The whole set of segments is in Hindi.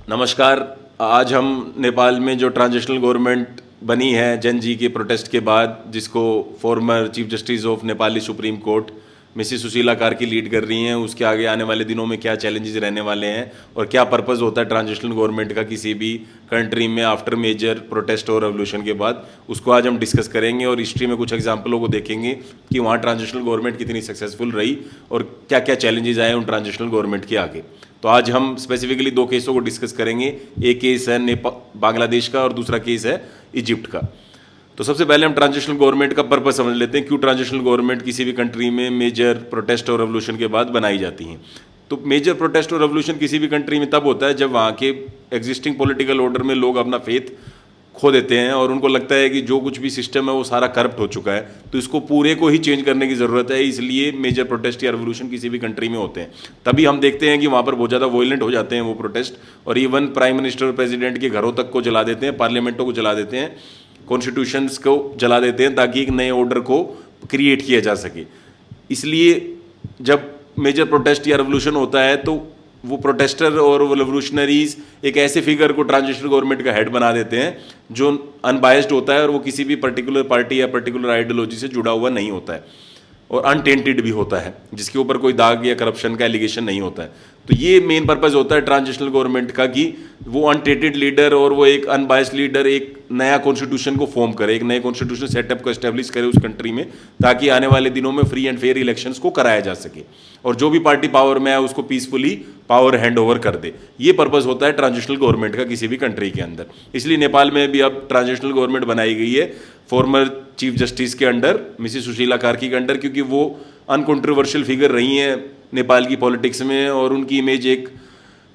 नमस्कार। आज हम नेपाल में जो ट्रांजिशनल गवर्नमेंट बनी है जन जी के प्रोटेस्ट के बाद, जिसको former chief justice of Nepali supreme court Mrs Sushila Karki lead कर रही हैं, उसके आगे आने वाले दिनों में क्या चैलेंजेस रहने वाले हैं और क्या पर्पस होता है ट्रांजिशनल गवर्नमेंट का किसी भी कंट्री में आफ्टर मेजर प्रोटेस्ट और रेवोल्यूशन के बाद, उसको आज हम डिस्कस करेंगे और हिस्ट्री में कुछ एग्जाम्पलों को देखेंगे कि वहाँ ट्रांजिशनल गवर्नमेंट कितनी सक्सेसफुल रही और क्या क्या चैलेंजेस आए उन ट्रांजिशनल गवर्नमेंट के आगे। तो आज हम स्पेसिफिकली दो केसों को डिस्कस करेंगे। एक केस है बांग्लादेश का और दूसरा केस है इजिप्ट का। तो सबसे पहले हम ट्रांजिशनल गवर्नमेंट का पर्पस समझ लेते हैं, क्यों ट्रांजिशनल गवर्नमेंट किसी भी कंट्री में मेजर प्रोटेस्ट और रेवोल्यूशन के बाद बनाई जाती हैं। तो मेजर प्रोटेस्ट और रेवोल्यूशन किसी भी कंट्री में तब होता है जब वहाँ के एग्जिस्टिंग पॉलिटिकल ऑर्डर में लोग अपना फेथ खो देते हैं और उनको लगता है कि जो कुछ भी सिस्टम है वो सारा करप्ट हो चुका है, तो इसको पूरे को ही चेंज करने की ज़रूरत है। इसलिए मेजर प्रोटेस्ट या रेवोल्यूशन किसी भी कंट्री में होते हैं। तभी हम देखते हैं कि वहाँ पर बहुत ज़्यादा वॉयलेंट हो जाते हैं वो प्रोटेस्ट, और इवन प्राइम मिनिस्टर और प्रेसिडेंट के घरों तक को जला देते हैं, पार्लियामेंटों को जला देते हैं, कॉन्स्टिट्यूशंस को जला देते हैं, ताकि एक नए ऑर्डर को क्रिएट किया जा सके। इसलिए जब मेजर प्रोटेस्ट या रेवोल्यूशन होता है तो वो प्रोटेस्टर और वो रेवोल्यूशनरीज एक ऐसे फिगर को ट्रांजिशनल गवर्नमेंट का हेड बना देते हैं जो अनबायस्ड होता है और वो किसी भी पर्टिकुलर पार्टी या पर्टिकुलर आइडियोलॉजी से जुड़ा हुआ नहीं होता है और अनटेंटेड भी होता है, जिसके ऊपर कोई दाग या करप्शन का एलिगेशन नहीं होता है। तो ये मेन पर्पस होता है ट्रांजिशनल गवर्नमेंट का कि वो अनटेंटेड लीडर और वो एक अनबायस्ड लीडर एक नया कॉन्स्टिट्यूशन को फॉर्म करे, एक नए कॉन्स्टिट्यूशन सेटअप को एस्टेब्लिश करे उस कंट्री में, ताकि आने वाले दिनों में फ्री एंड फेयर इलेक्शंस को कराया जा सके और जो भी पार्टी पावर में है उसको पीसफुली पावर हैंड ओवर कर दे। ये पर्पस होता है ट्रांजिशनल गवर्नमेंट का किसी भी कंट्री के अंदर। इसलिए नेपाल में भी अब ट्रांजिशनल गवर्नमेंट बनाई गई है फॉर्मर चीफ जस्टिस के अंडर, मिसेस सुशीला कार्की के अंडर, क्योंकि वो अनकॉन्ट्रोवर्शियल फिगर रही हैं नेपाल की पॉलिटिक्स में और उनकी इमेज एक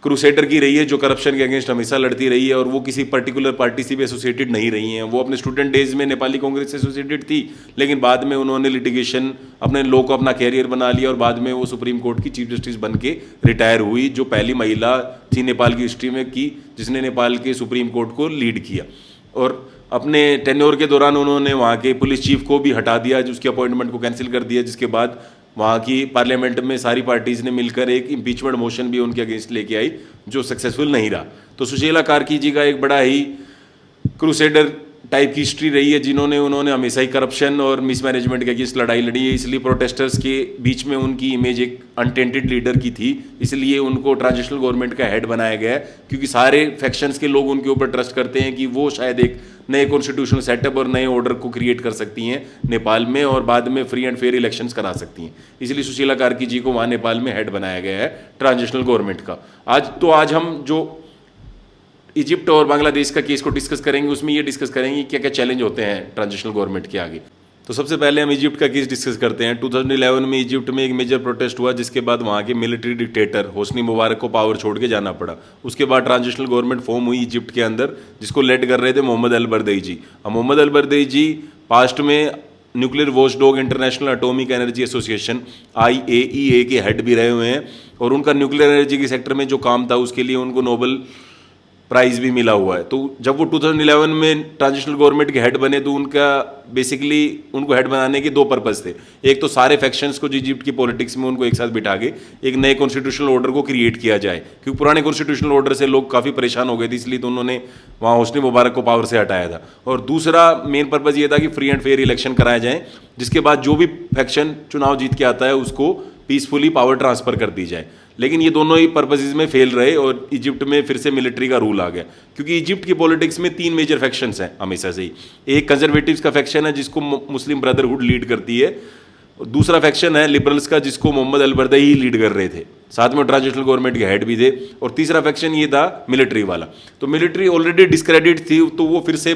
क्रूसेडर की रही है जो करप्शन के अगेंस्ट हमेशा लड़ती रही है और वो किसी पर्टिकुलर पार्टी से भी एसोसिएटेड नहीं रही हैं। वो अपने स्टूडेंट डेज में नेपाली कांग्रेस से एसोसिएटेड थी, लेकिन बाद में उन्होंने लिटिगेशन अपने लॉ को अपना कैरियर बना लिया और बाद में वो सुप्रीम कोर्ट की चीफ जस्टिस बन के रिटायर हुई, जो पहली महिला थी नेपाल की हिस्ट्री में की जिसने नेपाल के सुप्रीम कोर्ट को लीड किया। और अपने टेन्योर के दौरान उन्होंने वहाँ के पुलिस चीफ को भी हटा दिया, उसकी अपॉइंटमेंट को कैंसिल कर दिया, जिसके बाद वहाँ की पार्लियामेंट में सारी पार्टीज़ ने मिलकर एक इम्पीचमेंट मोशन भी उनके अगेंस्ट लेके आई जो सक्सेसफुल नहीं रहा। तो सुशीला कार्की जी का एक बड़ा ही क्रूसेडर टाइप की हिस्ट्री रही है, उन्होंने हमेशा ही करप्शन और मिसमैनेजमेंट के अगेंस्ट लड़ाई लड़ी है। इसलिए प्रोटेस्टर्स के बीच में उनकी इमेज एक अनटेंटेड लीडर की थी, इसलिए उनको ट्रांजिशनल गवर्नमेंट का हेड बनाया गया है, क्योंकि सारे फैक्शंस के लोग उनके ऊपर ट्रस्ट करते हैं कि वो शायद एक नए कॉन्स्टिट्यूशनल सेटअप और नए ऑर्डर को क्रिएट कर सकती हैं नेपाल में और बाद में फ्री एंड फेयर इलेक्शंस करा सकती हैं। इसलिए सुशीला कार्की जी को वहाँ नेपाल में हेड बनाया गया है ट्रांजिशनल गवर्नमेंट का। आज हम जो इजिप्ट और बांग्लादेश का केस को डिस्कस करेंगे, उसमें ये डिस्कस करेंगे क्या क्या चैलेंज होते हैं ट्रांजिशनल गवर्नमेंट के आगे। तो सबसे पहले हम इजिप्ट का केस डिस्कस करते हैं। 2011 में इजिप्ट में एक मेजर प्रोटेस्ट हुआ, जिसके बाद वहाँ के मिलिट्री डिक्टेटर होस्नी मुबारक को पावर छोड़ के जाना पड़ा। उसके बाद ट्रांजिशनल गवर्नमेंट फॉर्म हुई इजिप्ट के अंदर, जिसको लेड कर रहे थे मोहम्मद अल बरदई जी। अब मोहम्मद अल बरदई जी पास्ट में nuclear watchdog international atomic energy association IAEA के हेड भी रहे हुए हैं और उनका न्यूक्लियर एनर्जी के सेक्टर में जो काम था उसके लिए उनको नोबेल प्राइज़ भी मिला हुआ है। तो जब वो 2011 में ट्रांजिशनल गवर्नमेंट के हेड बने तो उनको हेड बनाने के दो पर्पस थे। एक तो सारे फैक्शंस को जो इजिप्ट की पॉलिटिक्स में उनको एक साथ बिठा के एक नए कॉन्स्टिट्यूशनल ऑर्डर को क्रिएट किया जाए, क्योंकि पुराने कॉन्स्टिट्यूशनल ऑर्डर से लोग काफ़ी परेशान हो गए थे, इसलिए तो उन्होंने वहाँ होस्नी मुबारक को पावर से हटाया था। और दूसरा मेन पर्पज़ ये था कि फ्री एंड फेयर इलेक्शन कराए जाएँ, जिसके बाद जो भी फैक्शन चुनाव जीत के आता है उसको पीसफुली पावर ट्रांसफ़र कर दी जाए। लेकिन ये दोनों ही पर्पसेस में फेल रहे और इजिप्ट में फिर से मिलिट्री का रूल आ गया, क्योंकि इजिप्ट की पॉलिटिक्स में तीन मेजर फैक्शंस हैं हमेशा से ही। एक कंजर्वेटिव्स का फैक्शन है जिसको मुस्लिम ब्रदरहुड लीड करती है, दूसरा फैक्शन है लिबरल्स का जिसको मोहम्मद अल बरदई ही लीड कर रहे थे, साथ में ट्रांजिशनल गवर्नमेंट के हेड भी थे, और तीसरा फैक्शन ये था मिलिट्री वाला। तो मिलिट्री ऑलरेडी डिस्क्रेडिट थी, तो वो फिर से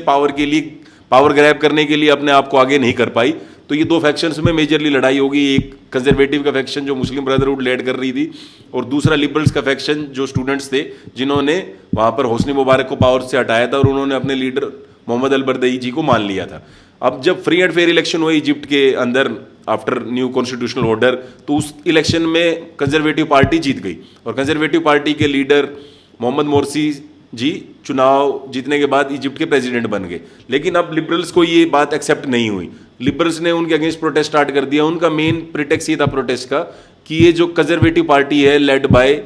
पावर ग्रैब करने के लिए अपने आप को आगे नहीं कर पाई। तो ये दो फैक्शंस में मेजरली लड़ाई होगी, एक कंजर्वेटिव का फैक्शन जो मुस्लिम ब्रदरहुड लेड कर रही थी और दूसरा लिबरल्स का फैक्शन जो स्टूडेंट्स थे जिन्होंने वहाँ पर होस्नी मुबारक को पावर से हटाया था और उन्होंने अपने लीडर मोहम्मद अल बरदई जी को मान लिया था। अब जब फ्री एंड फेयर इलेक्शन हुए इजिप्ट के अंदर आफ्टर न्यू कॉन्स्टिट्यूशनल ऑर्डर, तो उस इलेक्शन में कंजर्वेटिव पार्टी जीत गई और कंजर्वेटिव पार्टी के लीडर मोहम्मद मोर्सी जी चुनाव जीतने के बाद इजिप्ट के प्रेसिडेंट बन गए। लेकिन अब लिबरल्स को ये बात एक्सेप्ट नहीं हुई, लिबरल्स ने उनके अगेंस्ट प्रोटेस्ट स्टार्ट कर दिया। उनका मेन प्रिटेक्स ये था प्रोटेस्ट का कि ये जो कंजर्वेटिव पार्टी है लेड बाय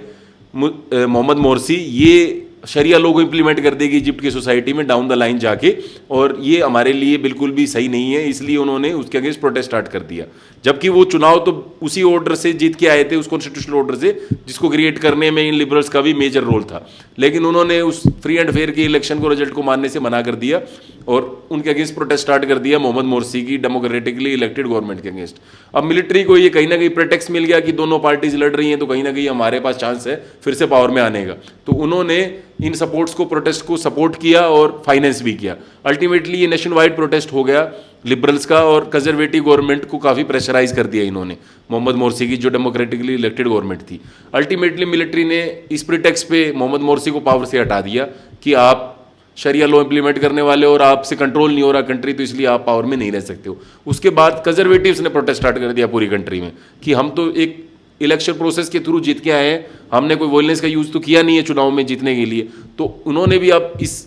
मोहम्मद मोर्सी, ये शरिया लॉ को इम्प्लीमेंट कर देगी इजिप्ट की सोसाइटी में डाउन द लाइन जाके, और ये हमारे लिए बिल्कुल भी सही नहीं है, इसलिए उन्होंने उसके अगेंस्ट प्रोटेस्ट स्टार्ट कर दिया। जबकि वो चुनाव तो उसी ऑर्डर से जीत के आए थे, उस कॉन्स्टिट्यूशनल ऑर्डर से, जिसको क्रिएट करने में इन लिबरल्स का भी मेजर रोल था, लेकिन उन्होंने उस फ्री एंड फेयर के इलेक्शन को, रिजल्ट को मानने से मना कर दिया और उनके अगेंस्ट प्रोटेस्ट स्टार्ट कर दिया मोहम्मद मोरसी की डेमोक्रेटिकली इलेक्टेड गवर्नमेंट के अगेंस्ट। अब मिलिट्री को ये कहीं ना कहीं प्रेटेक्स्ट मिल गया कि दोनों पार्टीज लड़ रही हैं, तो कहीं ना कहीं हमारे पास चांस है फिर से पावर में आने का, तो उन्होंने इन सपोर्ट्स को, प्रोटेस्ट को सपोर्ट किया और फाइनेंस भी किया। अल्टीमेटली ये नेशन वाइड प्रोटेस्ट हो गया लिबरल्स का, और कंजर्वेटिव गवर्नमेंट को काफ़ी प्रेशराइज कर दिया इन्होंने, मोहम्मद मोरसी की जो डेमोक्रेटिकली इलेक्टेड गवर्नमेंट थी। अल्टीमेटली मिलिट्री ने इस प्रिटेक्स्ट पे मोहम्मद मोरसी को पावर से हटा दिया कि आप शरिया लॉ इंप्लीमेंट करने वाले और आपसे कंट्रोल नहीं हो रहा कंट्री, तो इसलिए आप पावर में नहीं रह सकते हो। उसके बाद कंजर्वेटिव्स ने प्रोटेस्ट स्टार्ट कर दिया पूरी कंट्री में कि हम तो एक इलेक्शन प्रोसेस के थ्रू जीत के आए हैं, हमने कोई वोलेंस का यूज़ तो किया नहीं है चुनाव में जीतने के लिए। तो उन्होंने भी अब इस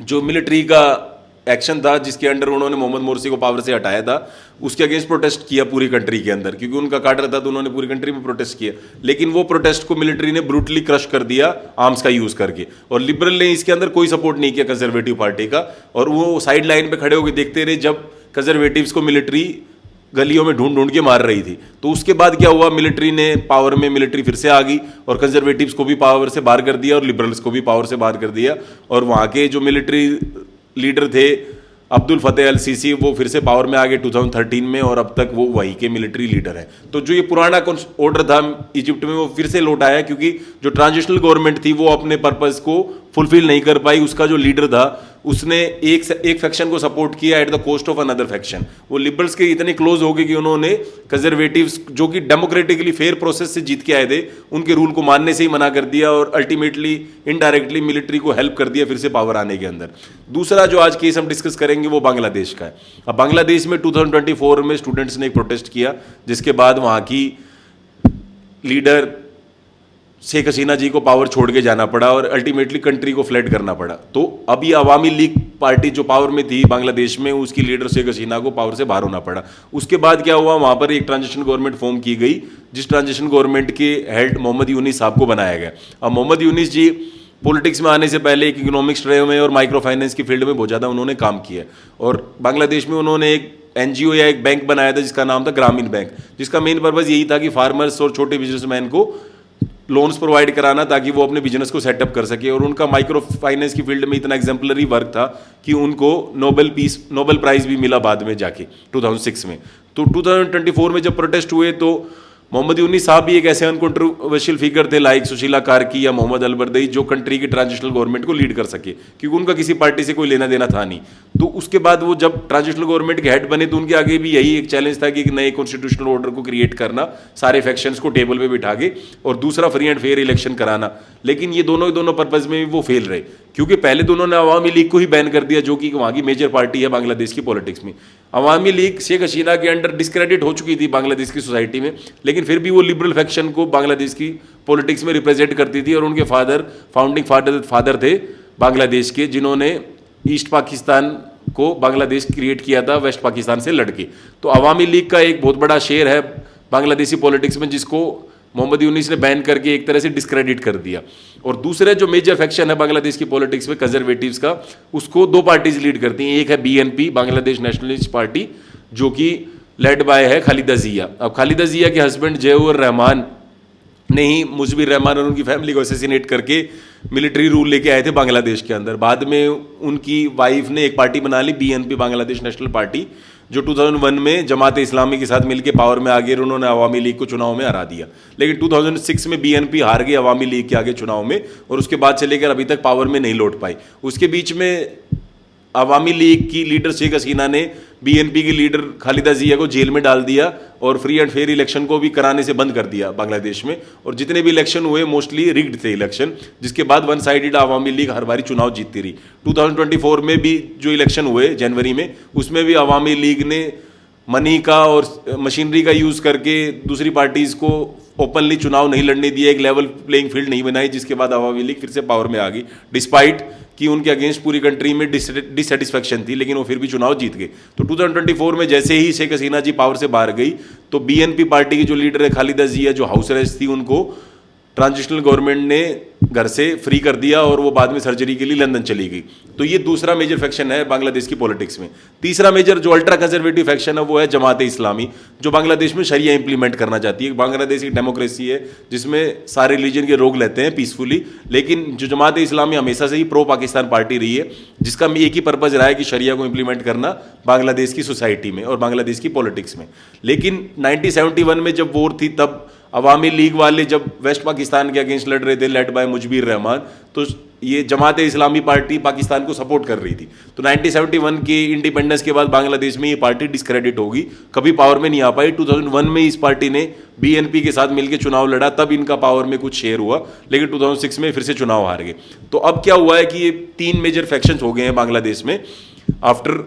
जो मिलिट्री का एक्शन था जिसके अंडर उन्होंने मोहम्मद मोरसी को पावर से हटाया था, उसके अगेंस्ट प्रोटेस्ट किया पूरी कंट्री के अंदर, क्योंकि उनका कार्डर था तो उन्होंने पूरी कंट्री में प्रोटेस्ट किया। लेकिन वो प्रोटेस्ट को मिलिट्री ने ब्रूटली क्रश कर दिया आर्म्स का यूज करके, और लिबरल ने इसके अंदर कोई सपोर्ट नहीं किया कंजर्वेटिव पार्टी का, और वो साइड लाइन पे खड़े होकर देखते रहे जब कंजर्वेटिव्स को मिलिट्री गलियों में ढूंढ ढूंढ के मार रही थी। तो उसके बाद क्या हुआ, मिलिट्री ने पावर में, मिलिट्री फिर से आ गई और कंजर्वेटिव्स को भी पावर से बाहर कर दिया और लिबरल्स को भी पावर से बाहर कर दिया, और वहाँ के जो मिलिट्री लीडर थे अब्दुल फतेह अल सीसी, वो फिर से पावर में आ गए 2013 में, और अब तक वो वही के मिलिट्री लीडर हैं। तो जो ये पुराना ऑर्डर था इजिप्ट में, वो फिर से लौट आया, क्योंकि जो ट्रांजिशनल गवर्नमेंट थी वो अपने पर्पस को फुलफिल नहीं कर पाई। उसका जो लीडर था उसने एक फैक्शन को सपोर्ट किया at the cost of another faction. वो लिबरल्स के इतने क्लोज हो गए कि उन्होंने कंजर्वेटिव्स जो कि डेमोक्रेटिकली फेयर प्रोसेस से जीत के आए थे, उनके रूल को मानने से ही मना कर दिया, और अल्टीमेटली इनडायरेक्टली मिलिट्री को हेल्प कर दिया फिर से पावर आने के अंदर। दूसरा जो आज केस हम डिस्कस करेंगे वो बांग्लादेश का है। अब बांग्लादेश में 2024 में स्टूडेंट्स ने एक प्रोटेस्ट किया, जिसके बाद वहाँ की लीडर शेख हसीना जी को पावर छोड़ के जाना पड़ा और अल्टीमेटली कंट्री को फ्लड करना पड़ा। तो अब ये अवामी लीग पार्टी जो पावर में थी बांग्लादेश में, उसकी लीडर शेख हसीना को पावर से बाहर होना पड़ा। उसके बाद क्या हुआ, वहाँ पर एक ट्रांजिशन गवर्नमेंट फॉर्म की गई, जिस ट्रांजिशन गवर्नमेंट के हेड मोहम्मद यूनिस साहब को बनाया गया। अब मोहम्मद यूनिस जी पॉलिटिक्स में आने से पहले एक इकोनॉमिक्स रहे हुए और माइक्रो फाइनेंस की फील्ड में बहुत ज़्यादा उन्होंने काम किया, और बांग्लादेश में उन्होंने एक एनजीओ या एक बैंक बनाया था जिसका नाम था ग्रामीण बैंक, जिसका मेन पर्पज़ यही था कि फार्मर्स और छोटे बिजनेसमैन को लोन्स प्रोवाइड कराना ताकि वो अपने बिजनेस को सेटअप कर सके। और उनका माइक्रो फाइनेंस की फील्ड में इतना एग्जाम्पलरी वर्क था कि उनको नोबेल प्राइज भी मिला बाद में जाके 2006 में। तो 2024 में जब प्रोटेस्ट हुए तो मोहम्मद यूनिस साहब भी एक ऐसे अनकंट्रोवर्शियल फिगर थे लाइक सुशीला कार्की या मोहम्मद अल बरदई, जो कंट्री की ट्रांजिशनल गवर्नमेंट को लीड कर सके, क्योंकि उनका किसी पार्टी से कोई लेना देना था नहीं। तो उसके बाद वो जब ट्रांजिशनल गवर्नमेंट के हेड बने तो उनके आगे भी यही एक चैलेंज था कि एक नए कॉन्स्टिट्यूशनल ऑर्डर को क्रिएट करना, सारे फैक्शंस को टेबल पे बिठा के, और दूसरा फ्री एंड फेयर इलेक्शन कराना। लेकिन ये दोनों पर्पज में भी वो फेल रहे, क्योंकि पहले दोनों ने अवामी लीग को ही बैन कर दिया, जो कि वहाँ की मेजर पार्टी है बांग्लादेश की पॉलिटिक्स में। अवामी लीग शेख हसीना के अंडर डिस्क्रेडिट हो चुकी थी बांग्लादेश की सोसाइटी में, लेकिन फिर भी वो लिबरल फैक्शन को बांग्लादेश की पॉलिटिक्स में रिप्रेजेंट करती थी, और उनके फाउंडिंग फादर थे बांग्लादेश के, जिन्होंने ईस्ट पाकिस्तान को बांग्लादेश क्रिएट किया था वेस्ट पाकिस्तान से लड़के। तो अवामी लीग का एक बहुत बड़ा शेयर है बांग्लादेशी पॉलिटिक्स में, जिसको मोहम्मद यूनिस ने बैन करके एक तरह से डिस्क्रेडिट कर दिया। और दूसरा जो मेजर फैक्शन है बांग्लादेश की पॉलिटिक्स में कंजर्वेटिव्स का, उसको दो पार्टीज लीड करती हैं। एक है बीएनपी, बांग्लादेश नेशनलिस्ट पार्टी, जो कि लेड बाय है खालिदा जिया। अब खालिदा जिया के हस्बैंड जयूर रहमान ने ही मुजबिर रहमान और उनकी फैमिली को असैसिनेट करके मिलिट्री रूल लेके आए थे बांग्लादेश के अंदर। बाद में उनकी वाइफ ने एक पार्टी बना ली, बीएनपी, बांग्लादेश नेशनल पार्टी, जो 2001 में जमात इस्लामी के साथ मिलकर पावर में आ गए और उन्होंने अवामी लीग को चुनाव में हरा दिया। लेकिन 2006 में बीएनपी हार गई अवामी लीग के आगे चुनाव में, और उसके बाद से लेकर अभी तक पावर में नहीं लौट पाई। उसके बीच में अवामी लीग की लीडर शेख हसीना ने बीएनपी की लीडर खालिदा जिया को जेल में डाल दिया और फ्री एंड फेयर इलेक्शन को भी कराने से बंद कर दिया बांग्लादेश में। और जितने भी इलेक्शन हुए मोस्टली रिग्ड थे इलेक्शन, जिसके बाद वन साइडेड अवामी लीग हर बारी चुनाव जीतती रही। 2024 में भी जो इलेक्शन हुए जनवरी में, उसमें भी अवामी लीग ने मनी का और मशीनरी का यूज़ करके दूसरी पार्टीज़ को ओपनली चुनाव नहीं लड़ने दिया, एक लेवल प्लेइंग फील्ड नहीं बनाई, जिसके बाद अवामी लीग फिर से पावर में आ गई, डिस्पाइट कि उनके अगेंस्ट पूरी कंट्री में डिससेटिस्फैक्शन थी, लेकिन वो फिर भी चुनाव जीत गए। तो 2024 में जैसे ही शेख हसीना जी पावर से बाहर गई, तो बीएनपी पार्टी की जो लीडर है खालिदा जिया, जो हाउस अरेस्ट थी, उनको ट्रांजिशनल गवर्नमेंट ने घर से फ्री कर दिया और वो बाद में सर्जरी के लिए लंदन चली गई। तो ये दूसरा मेजर फैक्शन है बांग्लादेश की पॉलिटिक्स में। तीसरा मेजर जो अल्ट्रा कंजर्वेटिव फैक्शन है वो है जमात इस्लामी, जो बांग्लादेश में शरिया इंप्लीमेंट करना चाहती है। बांग्लादेश एक डेमोक्रेसी है जिसमें सारे रिलीजन के लोग रहते हैं पीसफुली, लेकिन जो जमात इस्लामी हमेशा से ही प्रो पाकिस्तान पार्टी रही है, जिसका एक ही पर्पज रहा है कि शरिया को इंप्लीमेंट करना बांग्लादेश की सोसाइटी में और बांग्लादेश की पॉलिटिक्स में। लेकिन 1971 में जब वॉर थी तब अवामी लीग वाले जब वेस्ट पाकिस्तान के अगेंस्ट लड़ रहे थे, लेड बाय मुजबिर रहमान, तो ये जमात इस्लामी पार्टी पाकिस्तान को सपोर्ट कर रही थी। तो 1971 के इंडिपेंडेंस के बाद बांग्लादेश में ये पार्टी डिस्क्रेडिट होगी, कभी पावर में नहीं आ पाई। 2001 में इस पार्टी ने बीएनपी के साथ मिलकर चुनाव लड़ा, तब इनका पावर में कुछ शेयर हुआ, लेकिन 2006 में फिर से चुनाव हार गए। तो अब क्या हुआ है कि ये 3 मेजर फैक्शंस हो गए हैं बांग्लादेश में आफ्टर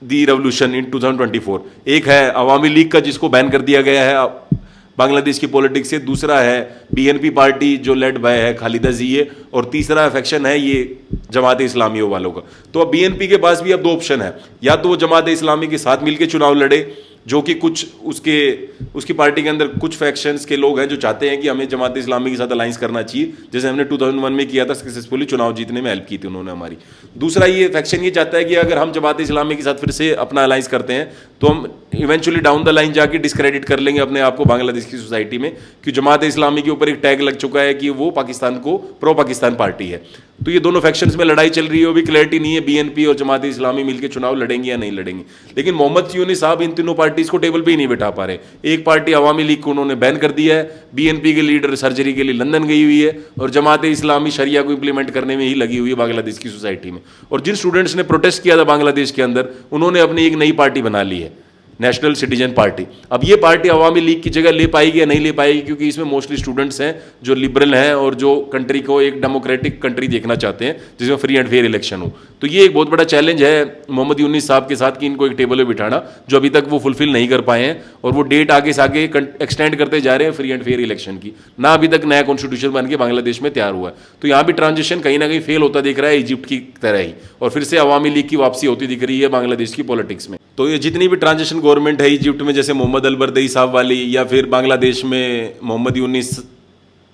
दी रेवोल्यूशन इन 2024। एक है अवामी लीग का, जिसको बैन कर दिया गया है बांग्लादेश की पॉलिटिक्स से। दूसरा है बीएनपी पार्टी जो लेड बाय है खालिदा जिया, और तीसरा फैक्शन है ये जमात इस्लामी वालों का। तो अब बीएनपी के पास भी अब 2 ऑप्शन है, या तो वो जमात इस्लामी के साथ मिलकर चुनाव लड़े, जो कि कुछ उसकी पार्टी के अंदर कुछ फैक्शंस के लोग हैं जो चाहते हैं कि हमें जमात इस्लामी के साथ अलायंस करना चाहिए, जैसे हमने 2001 में किया था, सक्सेसफुली चुनाव जीतने में हेल्प की थी उन्होंने हमारी। दूसरा ये फैक्शन ये चाहता है कि अगर हम जमात इस्लामी के साथ फिर से अपना अलायंस करते हैं तो हम इवेंचुअली डाउन द लाइन जाके डिस्क्रेडिट कर लेंगे अपने आप को बांग्लादेश की सोसाइटी में, कि जमात इस्लामी के ऊपर एक टैग लग चुका है कि वो पाकिस्तान को प्रो पाकिस्तान पार्टी है। तो ये दोनों फैक्शंस में लड़ाई चल रही है, वो भी क्लैरिटी नहीं है बीएनपी और जमात इस्लामी मिलकर चुनाव लड़ेंगे या नहीं लड़ेंगे। लेकिन मोहम्मद यूनुस साहब इन तीनों पार्टीज को टेबल पे ही नहीं बैठा पा रहे। एक पार्टी अवामी लीग को उन्होंने बैन कर दिया है, बीएनपी के लीडर सर्जरी के लिए लंदन गई हुई है, और जमात इस्लामी शरिया को इंप्लीमेंट करने में ही लगी हुई है बांग्लादेश की सोसाइटी में। और जिन स्टूडेंट्स ने प्रोटेस्ट किया था बांग्लादेश के अंदर, उन्होंने अपनी एक नई पार्टी बना ली है, नेशनल सिटीजन पार्टी। अब ये पार्टी अवामी लीग की जगह ले पाएगी या नहीं ले पाएगी, क्योंकि इसमें मोस्टली स्टूडेंट्स हैं जो लिबरल हैं और जो कंट्री को एक डेमोक्रेटिक कंट्री देखना चाहते हैं जिसमें फ्री एंड फेयर इलेक्शन हो। तो ये एक बहुत बड़ा चैलेंज है मोहम्मद यूनुस साहब के साथ कि इनको एक टेबल पे बिठाना, जो अभी तक वो फुलफिल नहीं कर पाए हैं, और वो डेट आगे से आगे एक्सटेंड करते जा रहे हैं फ्री एंड फेयर इलेक्शन की। ना अभी तक नया कॉन्स्टिट्यूशन बन के बांग्लादेश में तैयार हुआ है। तो यहाँ भी ट्रांजिशन कहीं ना कहीं फेल होता दिख रहा है इजिप्ट की तरह ही, और फिर से अवामी लीग की वापसी होती दिख रही है बांग्लादेश की पॉलिटिक्स में। तो ये जितनी भी ट्रांजिशन गवर्नमेंट है इजिप्ट में, जैसे मोहम्मद अल बरदई साहब वाली, या फिर बांग्लादेश में मोहम्मद यूनुस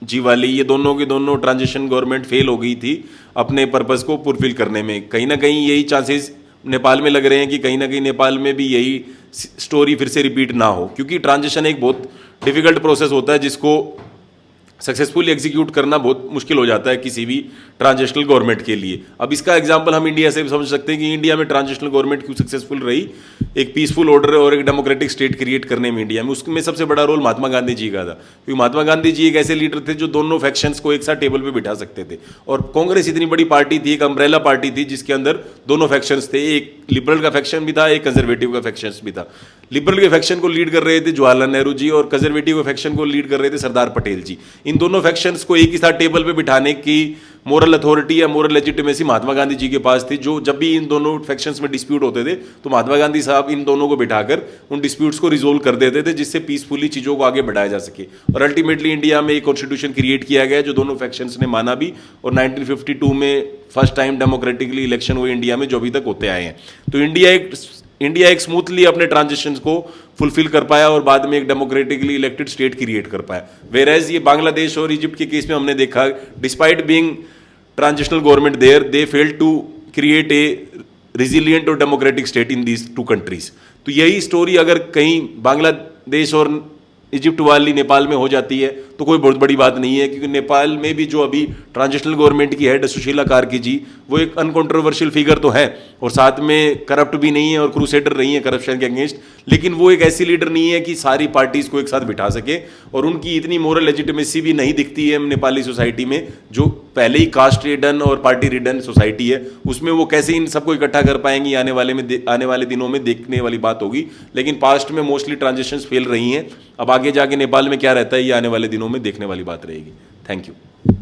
जी वाली, ये दोनों के दोनों ट्रांजिशन गवर्नमेंट फेल हो गई थी अपने पर्पस को फुलफिल करने में। कहीं ना कहीं यही चांसेस नेपाल में लग रहे हैं कि कहीं ना कहीं नेपाल में भी यही स्टोरी फिर से रिपीट ना हो, क्योंकि ट्रांजिशन एक बहुत डिफिकल्ट प्रोसेस होता है जिसको सक्सेसफुली एग्जीक्यूट करना बहुत मुश्किल हो जाता है किसी भी ट्रांजिशनल गवर्नमेंट के लिए। अब इसका एग्जांपल हम इंडिया से भी समझ सकते हैं कि इंडिया में ट्रांजिशनल गवर्नमेंट क्यों सक्सेसफुल रही, एक पीसफुल ऑर्डर और एक डेमोक्रेटिक स्टेट क्रिएट करने में इंडिया में। उसमें सबसे बड़ा रोल महात्मा गांधी जी का था, क्योंकि महात्मा गांधी जी एक ऐसे लीडर थे जो दोनों फैक्शंस को एक साथ टेबल पर बिठा सकते थे। और कांग्रेस इतनी बड़ी पार्टी थी, एक अम्ब्रेला पार्टी थी जिसके अंदर दोनों फैक्शंस थे, एक लिबरल का फैक्शन भी था, एक कंजर्वेटिव का फैक्शन भी था। लिबरल के फैक्शन को लीड कर रहे थे जवाहरलाल नेहरू जी, और कंजर्वेटिव के फैक्शन को लीड कर रहे थे सरदार पटेल जी। इन दोनों फैक्शंस को एक ही साथ टेबल पे बिठाने की मोरल अथॉरिटी या मोरल लेजिटिमेसी महात्मा गांधी जी के पास थी, जो जब भी इन दोनों फैक्शंस में डिस्प्यूट होते थे तो महात्मा गांधी साहब इन दोनों को बिठाकर उन डिस्प्यूट्स को रिजोल्व कर देते थे, जिससे पीसफुली चीज़ों को आगे बढ़ाया जा सके। और अल्टीमेटली इंडिया में एक कॉन्स्टिट्यूशन क्रिएट किया गया जो दोनों फैक्शंस ने माना भी, और 1952 में फर्स्ट टाइम डेमोक्रेटिकली इलेक्शन हुए इंडिया में, जो अभी तक होते आए हैं। तो इंडिया एक स्मूथली अपने ट्रांजिशंस को फुलफिल कर पाया और बाद में एक डेमोक्रेटिकली इलेक्टेड स्टेट क्रिएट कर पाया। वेरएज ये बांग्लादेश और इजिप्ट के केस में हमने देखा, despite being transitional government there, they failed to create a resilient और democratic state in these 2 countries. तो यही स्टोरी अगर कहीं बांग्लादेश और इजिप्ट वाली नेपाल में हो जाती है तो कोई बहुत बड़ी बात नहीं है, क्योंकि नेपाल में भी जो अभी ट्रांजिशनल गवर्नमेंट की हेड सुशीला कार्की जी, वो एक अनकंट्रोवर्शियल फिगर तो है, और साथ में करप्ट भी नहीं है और क्रूसेडर नहीं है करप्शन के अगेंस्ट, लेकिन वो एक ऐसी लीडर नहीं है कि सारी पार्टीज को एक साथ बिठा सके, और उनकी इतनी मोरल लेजिटिमेसी भी नहीं दिखती है नेपाली सोसाइटी में, जो पहले ही कास्ट रिडन और पार्टी रिडन सोसाइटी है, उसमें वो कैसे इन सबको इकट्ठा कर पाएंगी आने वाले दिनों में देखने वाली बात होगी। लेकिन पास्ट में मोस्टली ट्रांजिशंस फेल रही हैं, अब आगे जाके नेपाल में क्या रहता है ये आने वाले दिनों में देखने वाली बात रहेगी। Thank you.